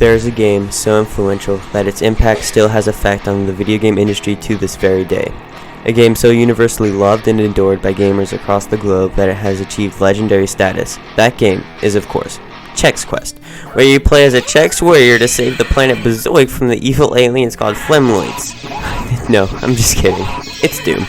There is a game so influential that its impact still has effect on the video game industry to this very day. A game so universally loved and adored by gamers across the globe that it has achieved legendary status. That game is, of course, Chex Quest, where you play as a Chex warrior to save the planet Bezoik from the evil aliens called Flemloids. No, I'm just kidding. It's Doom.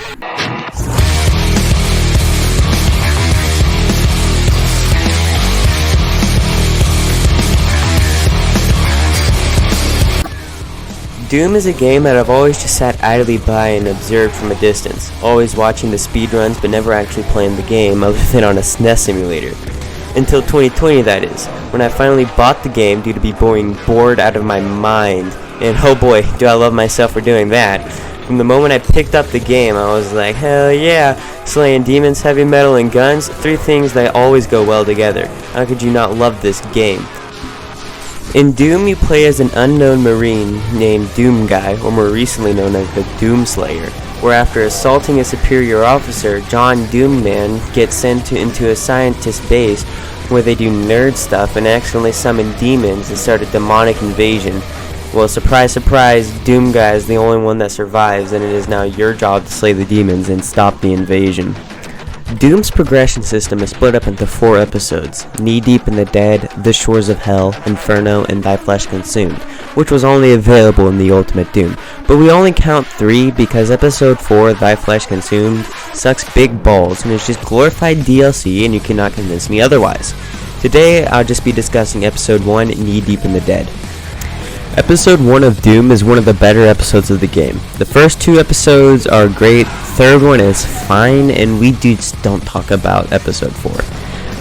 Doom is a game that I've always just sat idly by and observed from a distance, always watching the speedruns but never actually playing the game other than on a SNES simulator. Until 2020, that is, when I finally bought the game due to be bored out of my mind, and oh boy, do I love myself for doing that. From the moment I picked up the game, I was like, hell yeah, slaying demons, heavy metal, and guns, three things that always go well together. How could you not love this game? In Doom, you play as an unknown marine named Doom Guy, or more recently known as the Doom Slayer, where after assaulting a superior officer, John Doomman gets sent into a scientist base where they do nerd stuff and accidentally summon demons and start a demonic invasion. Well, surprise, surprise, Doom Guy is the only one that survives, and it is now your job to slay the demons and stop the invasion. Doom's progression system is split up into 4 episodes: Knee Deep in the Dead, The Shores of Hell, Inferno, and Thy Flesh Consumed, which was only available in the Ultimate Doom. But we only count 3 because episode 4, Thy Flesh Consumed, sucks big balls and is just glorified DLC, and you cannot convince me otherwise. Today, I'll just be discussing episode 1, Knee Deep in the Dead. Episode 1 of Doom is one of the better episodes of the game. The first 2 episodes are great, third one is fine, and we just don't talk about episode 4.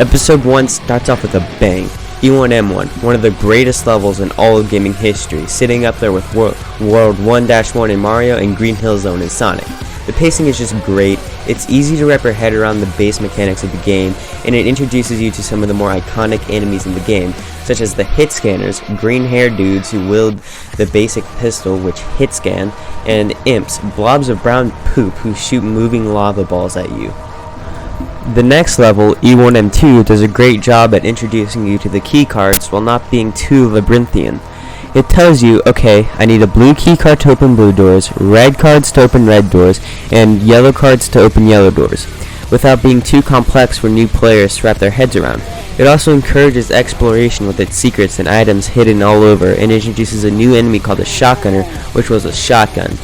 Episode 1 starts off with a bang. E1M1, one of the greatest levels in all of gaming history, sitting up there with World 1-1 in Mario and Green Hill Zone in Sonic. The pacing is just great, it's easy to wrap your head around the base mechanics of the game, and it introduces you to some of the more iconic enemies in the game, such as the hit scanners, green-haired dudes who wield the basic pistol which hit scan, and imps, blobs of brown poop who shoot moving lava balls at you. The next level, E1M2, does a great job at introducing you to the key cards while not being too labyrinthian. It tells you, okay, I need a blue key card to open blue doors, red cards to open red doors, and yellow cards to open yellow doors, without being too complex for new players to wrap their heads around. It also encourages exploration with its secrets and items hidden all over, and introduces a new enemy called a shotgunner, which was a shotgun.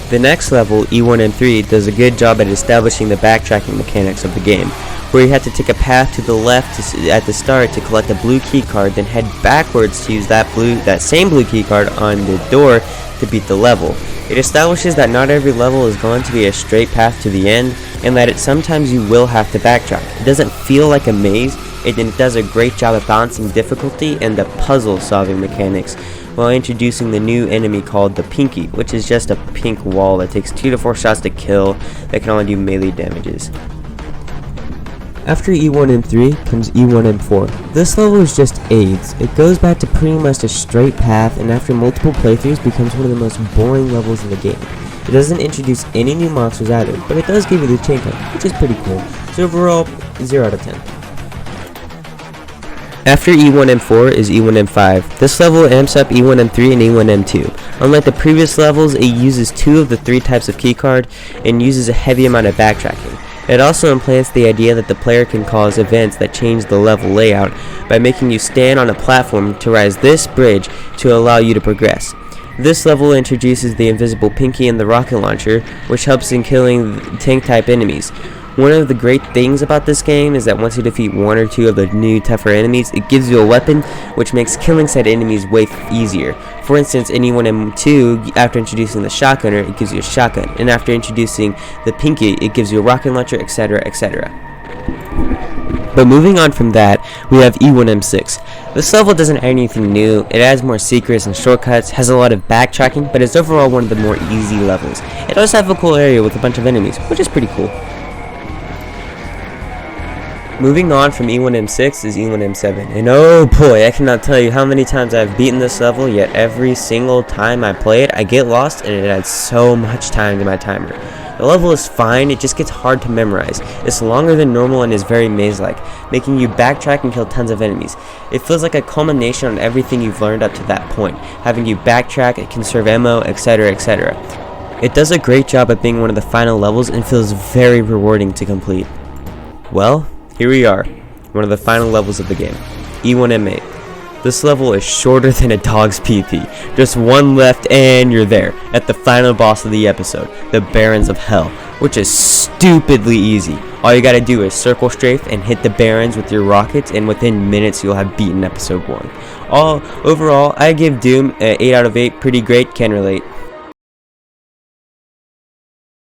The next level, E1M3, does a good job at establishing the backtracking mechanics of the game, where you have to take a path to the left at the start to collect a blue key card, then head backwards to use that same blue key card on the door to beat the level. It establishes that not every level is going to be a straight path to the end, and that sometimes you will have to backtrack. It doesn't feel like a maze, it does a great job of balancing difficulty and the puzzle solving mechanics, while introducing the new enemy called the Pinky, which is just a pink wall that takes 2 to 4 shots to kill that can only do melee damages. After E1M3 comes E1M4. This level is just AIDS. It goes back to pretty much a straight path, and after multiple playthroughs becomes one of the most boring levels in the game. It doesn't introduce any new monsters either, but it does give you the chain code, which is pretty cool. So overall, 0 out of 10. After E1M4 is E1M5. This level amps up E1M3 and E1M2. Unlike the previous levels, it uses 2 of the 3 types of keycard and uses a heavy amount of backtracking. It also implants the idea that the player can cause events that change the level layout by making you stand on a platform to rise this bridge to allow you to progress. This level introduces the invisible Pinky and the rocket launcher, which helps in killing tank-type enemies. One of the great things about this game is that once you defeat 1 or 2 of the new tougher enemies, it gives you a weapon which makes killing said enemies way easier. For instance, in E1M2, after introducing the shotgunner, it gives you a shotgun, and after introducing the Pinky, it gives you a rocket launcher, etc., etc. But moving on from that, we have E1M6. This level doesn't add anything new, it adds more secrets and shortcuts, has a lot of backtracking, but it's overall one of the more easy levels. It does have a cool area with a bunch of enemies, which is pretty cool. Moving on from E1M6 is E1M7, and oh boy, I cannot tell you how many times I've beaten this level, yet every single time I play it, I get lost and it adds so much time to my timer. The level is fine, it just gets hard to memorize. It's longer than normal and is very maze-like, making you backtrack and kill tons of enemies. It feels like a culmination on everything you've learned up to that point, having you backtrack, conserve ammo, etc, etc. It does a great job at being one of the final levels and feels very rewarding to complete. Well, here we are, one of the final levels of the game, E1M8. This level is shorter than a dog's pee-pee. Just one left and you're there, at the final boss of the episode, the Barons of Hell, which is stupidly easy. All you gotta do is circle strafe and hit the Barons with your rockets, and within minutes you'll have beaten episode 1. Overall, I give Doom an 8 out of 8, pretty great, can relate.